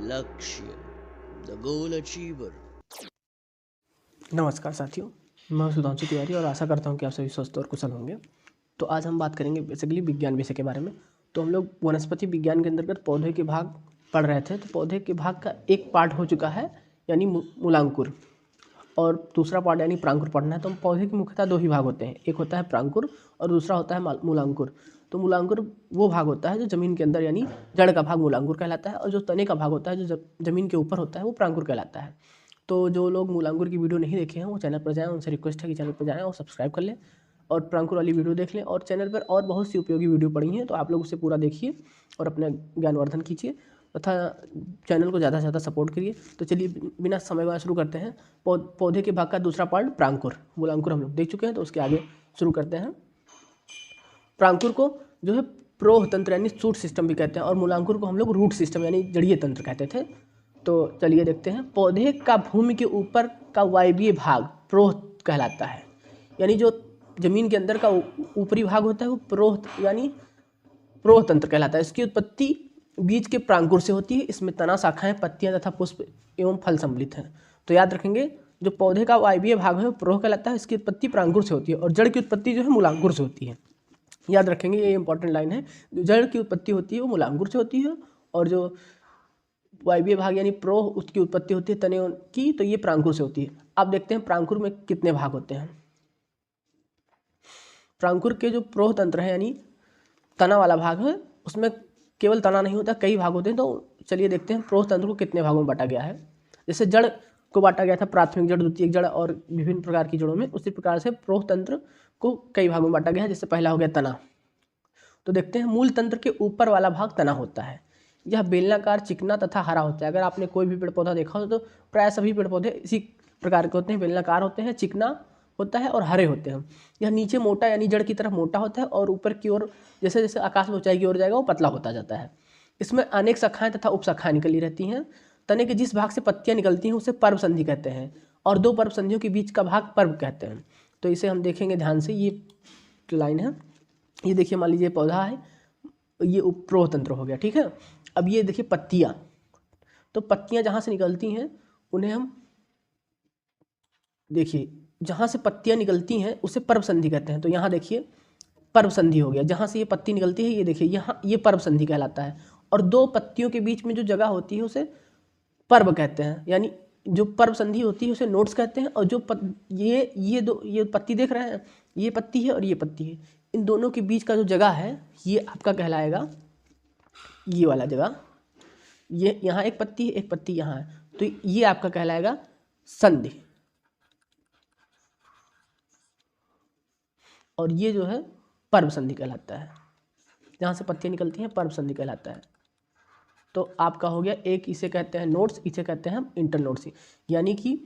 लक्ष्य the goal achiever. नमस्कार साथियों, मैं सुधांशु तिवारी और आशा करता हूं कि आप सभी स्वस्थ और कुशल होंगे। तो आज हम बात करेंगे बेसिकली विज्ञान विषय के बारे में। तो हम लोग वनस्पति विज्ञान के अंतर्गत पौधे के भाग पढ़ रहे थे। तो पौधे के भाग का एक पार्ट हो चुका है यानी मूलांकुर, और दूसरा पार्ट यानी प्रांकुर पढ़ना है। तो हम पौधे के मुख्यतः दो ही भाग होते हैं, एक होता है प्रांकुर और दूसरा होता है मूलांकुर। तो मूलांकुर वो भाग होता है जो ज़मीन के अंदर यानी जड़ का भाग मूलांकुर कहलाता है, और जो तने का भाग होता है जो ज़मीन के ऊपर होता है वो प्रांकुर कहलाता है। तो जो लोग मूलांकुर की वीडियो नहीं देखे हैं वो चैनल पर जाएं, उनसे रिक्वेस्ट है कि चैनल पर जाएं और सब्सक्राइब कर लें और प्रांकुर वाली वीडियो देख लें। और चैनल पर और बहुत सी उपयोगी वीडियो पड़ी हैं, तो आप लोग उसे पूरा देखिए और अपना ज्ञानवर्धन कीजिए तथा चैनल को ज़्यादा से ज़्यादा सपोर्ट करिए। तो चलिए बिना समय गवाए शुरू करते हैं। पौधे के भाग का दूसरा पार्ट प्रांकुर। मूलांकुर हम लोग देख चुके हैं, तो उसके आगे शुरू करते हैं। प्रांकुर को जो है प्रोह तंत्र यानी शूट सिस्टम भी कहते हैं, और मूलांकुर को हम लोग रूट सिस्टम यानी जड़ीय तंत्र कहते थे। तो चलिए देखते हैं। पौधे का भूमि के ऊपर का वायवीय भाग प्रोह कहलाता है, यानी जो जमीन के अंदर का ऊपरी भाग होता है वो प्रोह यानी प्रोह तंत्र कहलाता है। इसकी उत्पत्ति बीज के प्रांकुर से होती है। इसमें तना, शाखाएं, पत्तियां तथा पुष्प एवं फल सम्मिलित हैं। तो याद रखेंगे, जो पौधे का वायवीय भाग है वो प्रोह कहलाता है। इसकी उत्पत्ति प्रांकुर से होती है, और जड़ की उत्पत्ति जो है मूलांकुर से होती है। याद रखेंगे, ये इंपॉर्टेंट लाइन है। जो जड़ की उत्पत्ति होती है वो मूलांकुर से होती है, और जो वायवीय भाग यानी प्रोह उसकी उत्पत्ति होती है तने की, तो ये प्रांकुर से होती है। अब देखते हैं प्रांकुर में कितने भाग होते हैं। प्रांकुर के जो प्रोह तंत्र है यानी तना वाला भाग है, उसमें केवल तना नहीं होता, कई भाग होते हैं। तो चलिए देखते हैं प्रोह तंत्र को कितने भागों में बांटा गया है। जैसे जड़ को बांटा गया था प्राथमिक जड़, द्वितीयक जड़ और विभिन्न प्रकार की जड़ों में, उसी प्रकार से प्रोह तंत्र को कई भागों में बांटा गया है। जैसे पहला हो गया तना। तो देखते हैं, मूल तंत्र के ऊपर वाला भाग तना होता है। यह बेलनाकार, चिकना तथा हरा होता है। अगर आपने कोई भी पेड़ पौधा देखा हो तो प्राय सभी पेड़ पौधे इसी प्रकार के होते हैं, बेलनाकार होते हैं, चिकना होता है और हरे होते हैं। यह नीचे मोटा यानी जड़ की तरफ मोटा होता है, और ऊपर की ओर जैसे जैसे आकाश में ऊंचाई की ओर जाएगा वो पतला होता जाता है। इसमें अनेक शाखाएं तथा उपशाखाएं निकली रहती हैं। तने के जिस भाग से पत्तियां निकलती हैं उसे पर्व संधि कहते हैं, और दो पर्व संधियों के बीच का भाग पर्व कहते हैं। तो इसे हम देखेंगे ध्यान से। ये लाइन है, ये देखिए, मान लीजिए पौधा है, ये प्रोह तंत्र हो गया, ठीक है। अब ये देखिए पत्तियां, तो पत्तियां जहां से निकलती हैं उन्हें हम देखिए, जहां से पत्तियां निकलती हैं उसे पर्व संधि कहते हैं। तो यहाँ देखिए पर्व संधि हो गया, जहां से ये पत्ती निकलती है, ये देखिए यहाँ ये पर्व संधि कहलाता है। और दो पत्तियों के बीच में जो जगह होती है उसे पर्व कहते हैं, यानी जो पर्व संधि होती है उसे नोड्स कहते हैं। और जो ये पत्ती देख रहे हैं, ये पत्ती है और ये पत्ती है, इन दोनों के बीच का जो जगह है ये आपका कहलाएगा, ये वाला जगह, ये यहाँ एक पत्ती है, एक पत्ती यहाँ है, तो ये आपका कहलाएगा संधि। और ये जो है पर्व संधि कहलाता है, जहाँ से पत्तियाँ निकलती हैं पर्व संधि कहलाता है। तो आपका हो गया एक, इसे कहते हैं नोड्स, इसे कहते हैं हम इंटरनोड्स, यानी कि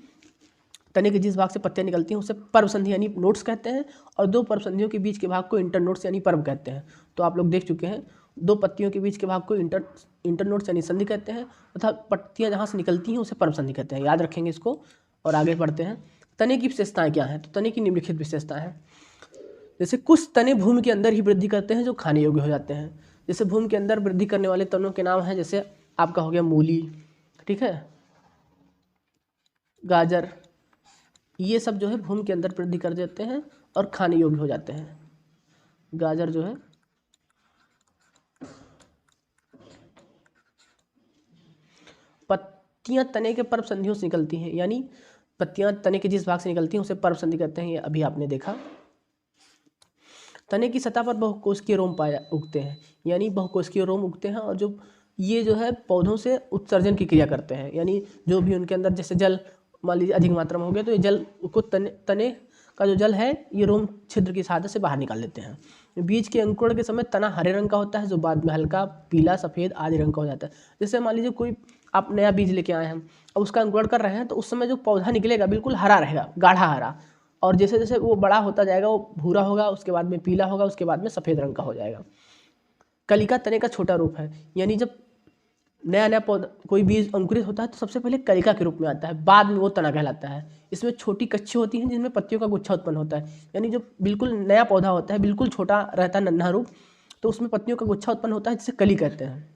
तने के जिस भाग से पत्तियाँ निकलती हैं उसे पर्व संधि यानी नोड्स कहते हैं, और दो पर्व संधियों के बीच के भाग को इंटरनोड्स यानी पर्व कहते हैं। तो आप लोग देख चुके हैं, दो पत्तियों के बीच के भाग को इंटरनोड्स यानी संधि कहते हैं, तथा पत्तियाँ जहाँ से निकलती हैं उसे पर्व संधि कहते हैं। याद रखेंगे इसको, और आगे बढ़ते हैं। तने की विशेषताएँ क्या हैं? तो तने की निम्नलिखित विशेषताएँ हैं। जैसे कुछ तने भूमि के अंदर ही वृद्धि करते हैं जो खाने योग्य हो जाते हैं। जैसे भूमि के अंदर वृद्धि करने वाले तनों के नाम हैं, जैसे आपका हो गया मूली, ठीक है, गाजर, ये सब जो है भूमि के अंदर वृद्धि कर देते हैं और खाने योग्य हो जाते हैं। गाजर जो है पत्तियां तने के पर्व संधियों से निकलती हैं, यानी पत्तियां तने के जिस भाग से निकलती हैं उसे पर्व संधि कहते हैं। ये अभी आपने देखा। तने की सतह पर बहुकोशिकीय रोम उगते हैं, यानी बहुकोशिकीय रोम उगते हैं, और ये जो है पौधों से उत्सर्जन की क्रिया करते हैं, यानी जो भी उनके अंदर जैसे जल मान लीजिए अधिक मात्रा में हो गया तो ये जल को तने का जो जल है ये रोम छिद्र की सहायता से बाहर निकाल लेते हैं। बीज के अंकुरण के समय तना हरे रंग का होता है, जो बाद में हल्का पीला, सफ़ेद आदि रंग का हो जाता है। जैसे मान लीजिए कोई आप नया बीज लेके आए हैं, अब उसका अंकुरण कर रहे हैं, तो उस समय जो पौधा निकलेगा बिल्कुल हरा रहेगा, गाढ़ा हरा, और जैसे जैसे वो बड़ा होता जाएगा वो भूरा होगा, उसके बाद में पीला होगा, उसके बाद में सफ़ेद रंग का हो जाएगा। कलिका तने का छोटा रूप है, यानी जब नया नया पौधा कोई बीज अंकुरित होता है तो सबसे पहले कलिका के रूप में आता है, बाद में वो तना कहलाता है। इसमें छोटी कच्ची होती हैं जिनमें पत्तियों का गुच्छा उत्पन्न होता है, यानी जो बिल्कुल नया पौधा होता है, बिल्कुल छोटा रहता है, नन्हा रूप, तो उसमें पत्तियों का गुच्छा उत्पन्न होता है जिसे कली कहते हैं।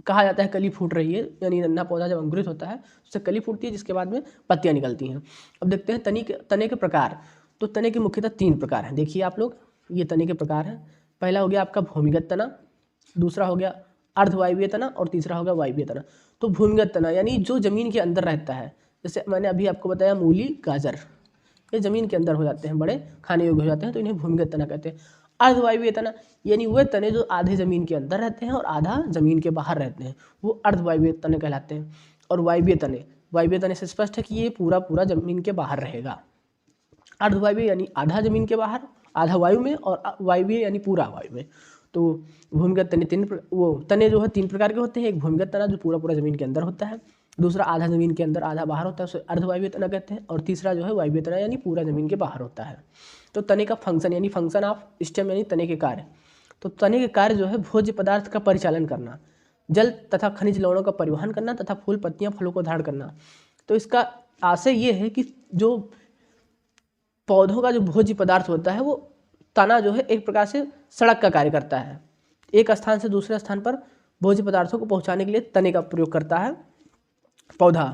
कहा जाता है कली फूट रही है, यानी नन्हा पौधा जब अंकुरित होता है उससे कली फूटती है जिसके बाद में पत्तियां निकलती हैं। अब देखते हैं तने के प्रकार। तो तने के मुख्यतः 3 प्रकार हैं। देखिए आप लोग, ये तने के प्रकार हैं। पहला हो गया आपका भूमिगत तना, दूसरा हो गया अर्धवायवीय तना और तीसरा हो गया वायवीय तना। तो भूमिगत तना यानी जो जमीन के अंदर रहता है, जैसे मैंने अभी आपको बताया मूली, गाजर, ये जमीन के अंदर हो जाते हैं, बड़े खाने योग्य हो जाते हैं, तो इन्हें भूमिगत तना कहते हैं। अर्धवायवीय तना यानी वे तने जो आधे जमीन के अंदर रहते हैं और आधा जमीन के बाहर रहते हैं, वो अर्धवायवीय तने कहलाते हैं। और वायवीय तने से स्पष्ट है कि ये पूरा पूरा जमीन के बाहर रहेगा। अर्धवायवीय यानी आधा जमीन के बाहर, आधा वायु में, और वायवीय यानी पूरा वायु में। तो भूमिगत तने तने जो है 3 प्रकार के होते हैं। एक भूमिगत तना जो पूरा पूरा जमीन के अंदर होता है, दूसरा आधा जमीन के अंदर आधा बाहर होता है, उसे अर्धवायवीय तना कहते हैं, और तीसरा जो है वायवीय तना यानी पूरा जमीन के बाहर होता है। तो तने का फंक्शन यानी फंक्शन ऑफ स्टेम यानी तने के कार्य। तो तने के कार्य जो है भोज्य पदार्थ का परिचालन करना, जल तथा खनिज लवणों का परिवहन करना तथा फूल पत्तियां फलों को धारण करना। तो इसका आशय ये है कि जो पौधों का जो भोज्य पदार्थ होता है वो तना जो है एक प्रकार से सड़क का कार्य करता है। एक स्थान से दूसरे स्थान पर भोज्य पदार्थों को पहुंचाने के लिए तने का प्रयोग करता है पौधा।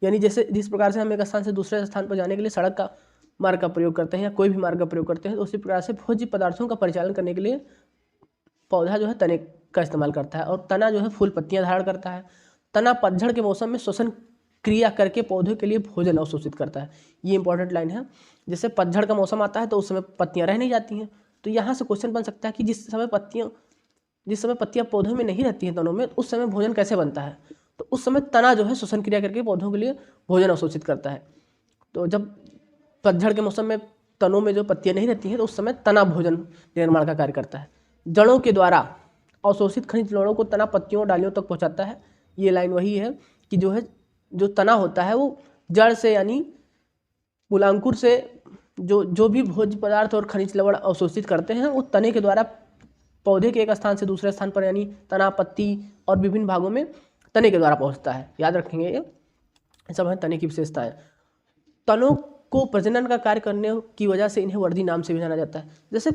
यानी जैसे जिस प्रकार से हम एक स्थान से दूसरे स्थान पर जाने के लिए सड़क का मार्ग का प्रयोग करते हैं या कोई भी मार्ग का प्रयोग करते हैं, तो उसी प्रकार से भोज्य पदार्थों का परिचालन करने के लिए पौधा जो है तने का इस्तेमाल करता है। और तना जो है फूल पत्तियां धारण करता है। तना पतझड़ के मौसम में श्वसन क्रिया करके पौधे के लिए भोजन अवशोषित करता है। ये इंपॉर्टेंट लाइन है। जैसे पतझड़ का मौसम आता है तो उस समय पत्तियां रह नहीं जाती हैं, तो यहाँ से क्वेश्चन बन सकता है कि जिस समय पत्तियां पौधों में नहीं रहती हैं तनों में, उस समय भोजन कैसे बनता है। तो उस समय तना जो है श्वसन क्रिया करके पौधों के लिए भोजन अवशोषित करता है। तो जब पतझड़ के मौसम में तनों में जो पत्तियां नहीं रहती हैं तो उस समय तना भोजन निर्माण का कार्य करता है। जड़ों के द्वारा अवशोषित खनिज लवणों को तना पत्तियों और डालियों तक पहुंचाता है। ये लाइन वही है कि जो तना होता है वो जड़ से यानी मूलांकुर से जो भी भोज्य पदार्थ और खनिज लवण अवशोषित करते हैं वो तने के द्वारा पौधे के एक स्थान से दूसरे स्थान पर यानी तना, पत्ती और विभिन्न भागों में तने के द्वारा पहुंचता है। याद रखेंगे, ये सब है तने की विशेषताएं। तनों को प्रजनन का कार्य करने की वजह से इन्हें वर्धी नाम से भी जाना जाता है। जैसे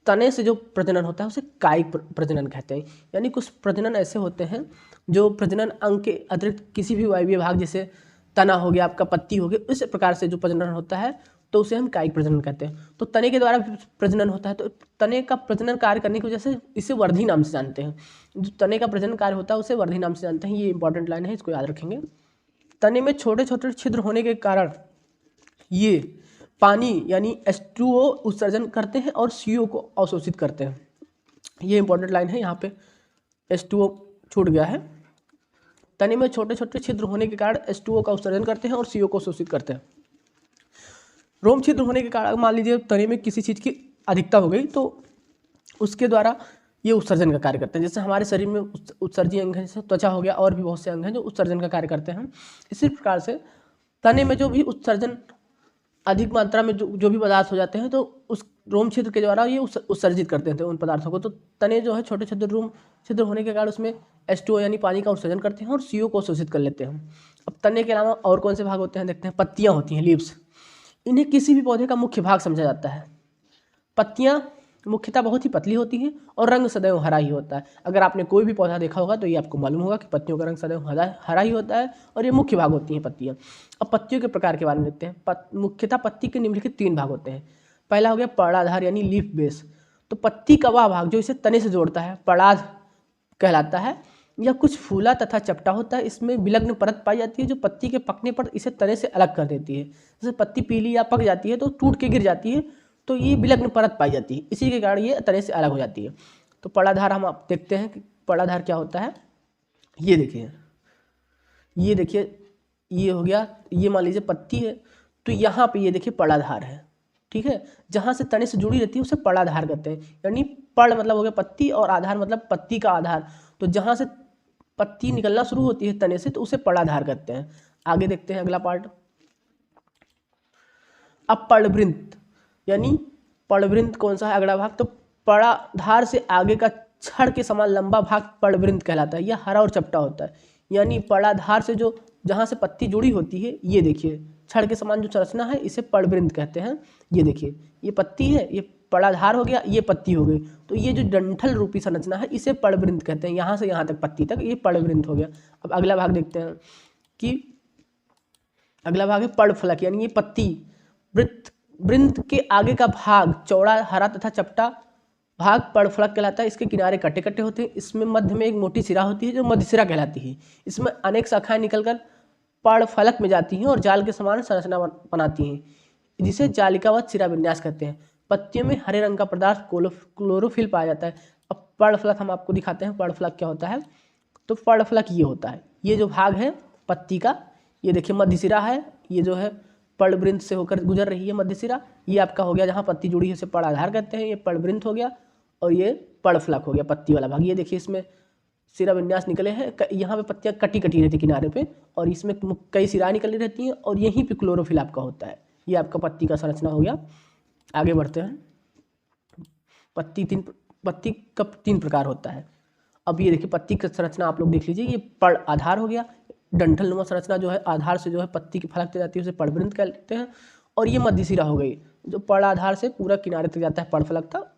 तने से जो प्रजनन होता है उसे कायिक प्रजनन कहते हैं। यानी कुछ प्रजनन ऐसे होते हैं जो प्रजनन अंग के अतिरिक्त किसी भी वायवीय भाग, जैसे तना हो गया, आपका पत्ती हो गया, इस प्रकार से जो प्रजनन होता है तो उसे हम कायिक प्रजनन कहते हैं। तो तने के द्वारा प्रजनन होता है, तो तने का प्रजनन कार्य करने की वजह से इसे वर्धी नाम से जानते हैं। जो तने का प्रजनन कार्य होता है उसे वर्धी नाम से जानते हैं। ये इंपॉर्टेंट लाइन है, इसको याद रखेंगे। तने में छोटे छोटे छिद्र होने के कारण ये पानी यानी H2O उत्सर्जन करते हैं और CO को अवशोषित करते हैं। ये इंपॉर्टेंट लाइन है, यहाँ पे H2O छूट गया है। तने में छोटे छोटे छिद्र होने के कारण H2O का उत्सर्जन करते हैं और CO को अवशोषित करते हैं। रोम छिद्र होने के कारण मान लीजिए तने में किसी चीज़ की अधिकता हो गई तो उसके द्वारा ये उत्सर्जन का कार्य करते हैं। जैसे हमारे शरीर में उत्सर्जी अंग हैं, जैसे त्वचा हो गया, और भी बहुत से अंग हैं जो उत्सर्जन का कार्य करते हैं। इसी प्रकार से तने में जो भी उत्सर्जन अधिक मात्रा में जो भी पदार्थ हो जाते हैं तो उस रोम छिद्र के द्वारा ये उत्सर्जित करते हैं उन पदार्थों को। तो तने जो है छोटे छोटे रोम छिद्र होने के कारण उसमें H2O यानी पानी का उत्सर्जन करते हैं और CO को शोषित कर लेते हैं। अब तने के अलावा और कौन से भाग होते हैं देखते हैं। पत्तियां होती हैं, लीव्स। इन्हें किसी भी पौधे का मुख्य भाग समझा जाता है। पत्तियां मुख्यतः बहुत ही पतली होती हैं और रंग सदैव हरा ही होता है। अगर आपने कोई भी पौधा देखा होगा तो ये आपको मालूम होगा कि पत्तियों का रंग सदैव हरा ही होता है और ये मुख्य भाग होती हैं पत्तियां। अब पत्तियों के प्रकार के बारे में देखते हैं। मुख्यतः पत्ती के निम्नलिखित 3 भाग होते हैं। पहला हो गया पर्णाधार यानी लीफ बेस। तो पत्ती का वह भाग जो इसे तने से जोड़ता है पर्णाध कहलाता है। यह कुछ फूला तथा चपटा होता है। इसमें विलग्न परत पाई जाती है जो पत्ती के पकने पर इसे तने से अलग कर देती है। जैसे पत्ती पीली या पक जाती है तो टूट के गिर जाती है, तो ये विलग्न परत पाई जाती है, इसी के कारण ये तने से अलग हो जाती है। तो पर्णाधार हम आप देखते हैं कि पर्णाधार क्या होता है। ये देखिए ये हो गया, ये मान लीजिए पत्ती है तो यहाँ पे ये देखिए पर्णाधार है, ठीक है। जहाँ से तने से जुड़ी रहती है उसे पर्णाधार कहते हैं। यानी पर्ण मतलब हो गया पत्ती और आधार मतलब पत्ती का आधार। तो जहाँ से पत्ती निकलना शुरू होती है तने से तो उसे पर्णाधार कहते हैं। आगे देखते हैं अगला पार्ट। अब पर्णवृंत यानी पर्णवृंत कौन सा है अगला भाग। तो पर्णाधार से आगे का छड़ के समान लंबा भाग पर्णवृंत कहलाता है। यह हरा और चपटा होता है। यानी पर्णाधार से जो जहाँ से पत्ती जुड़ी होती है, ये देखिए छड़ के समान जो संरचना है इसे पर्णवृंत कहते हैं। ये देखिए ये पत्ती है, ये पड़ाधार हो गया, ये पत्ती हो गई। तो ये जो डंठल रूपी संरचना है इसे पड़वृंत कहते हैं। यहाँ से यहाँ तक पत्ती तक ये पड़वृंत हो गया। अब अगला भाग देखते हैं कि अगला भाग है पड़फलक, यानी ये पत्ती वृंत के आगे का भाग चौड़ा, हरा तथा चपटा भाग पड़फलक कहलाता है। इसके किनारे कटे कटे होते हैं। इसमें मध्य में एक मोटी सिरा होती है जो मध्यसिरा कहलाती है। इसमें अनेक शाखाएं निकलकर पड़फलक में जाती हैं और जाल के समान संरचना बनाती हैं, जिसे जालिकावत सिरा विन्यास कहते हैं। पत्तियों में हरे रंग का पदार्थ क्लोरोफिल पाया जाता है। अब पड़फलक हम आपको दिखाते हैं, पड़फलक क्या होता है। तो पड़फलक ये होता है, ये जो भाग है पत्ती का, ये देखिए मध्यसिरा है, ये जो है पड़वृंत से होकर गुजर रही है मध्यसिरा, ये आपका हो गया जहाँ पत्ती जुड़ी है उसे पड़ाधार कहते हैं, ये पड़वृंत हो गया। और ये पड़फलक हो गया पत्ती वाला भाग। ये देखिए इसमें सिरा विन्यास निकले हैं, यहाँ पे पत्तियाँ कटी कटी रहती किनारे पे, और इसमें कई सिराएं निकली रहती हैं, और यहीं पे क्लोरोफिल आपका होता है। ये आपका पत्ती का संरचना हो गया। आगे बढ़ते हैं। पत्ती का 3 प्रकार होता है। अब ये देखिए पत्ती की संरचना आप लोग देख लीजिए, ये पड़ आधार हो गया, डंठल नुमा संरचना जो है आधार से जो है पत्ती की फलक तक जाती है उसे पड़वृंत कहते हैं। और ये मध्यसिरा हो गई जो पड़ आधार से पूरा किनारे तक जाता है पड़फलक तक।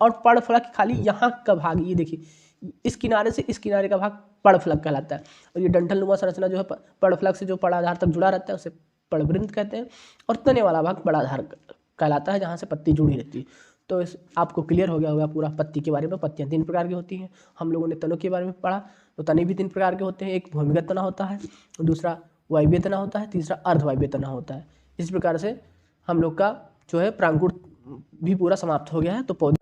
और पड़फलक खाली यहाँ का भाग, ये देखिए इस किनारे से इस किनारे का भाग पड़फलक कहलाता है। और ये डंठल नुमा संरचना जो है पड़फलक से जो पड़ आधार तक जुड़ा रहता है उसे पड़वृंत कहते हैं। और तने वाला भाग पड़ाधार कहलाता है जहाँ से पत्ती जुड़ी रहती है। तो इस आपको क्लियर हो गया होगा पूरा पत्ती के बारे में। पत्तियाँ 3 प्रकार की होती हैं। हम लोगों ने तनों के बारे में पढ़ा, तो तने भी 3 प्रकार के होते हैं। एक भूमिगत तना होता है, दूसरा वायवीय तना होता है, तीसरा अर्धवायवीय तना होता है। इस प्रकार से हम लोग का जो है प्रांकुर भी पूरा समाप्त हो गया है। तो पौधे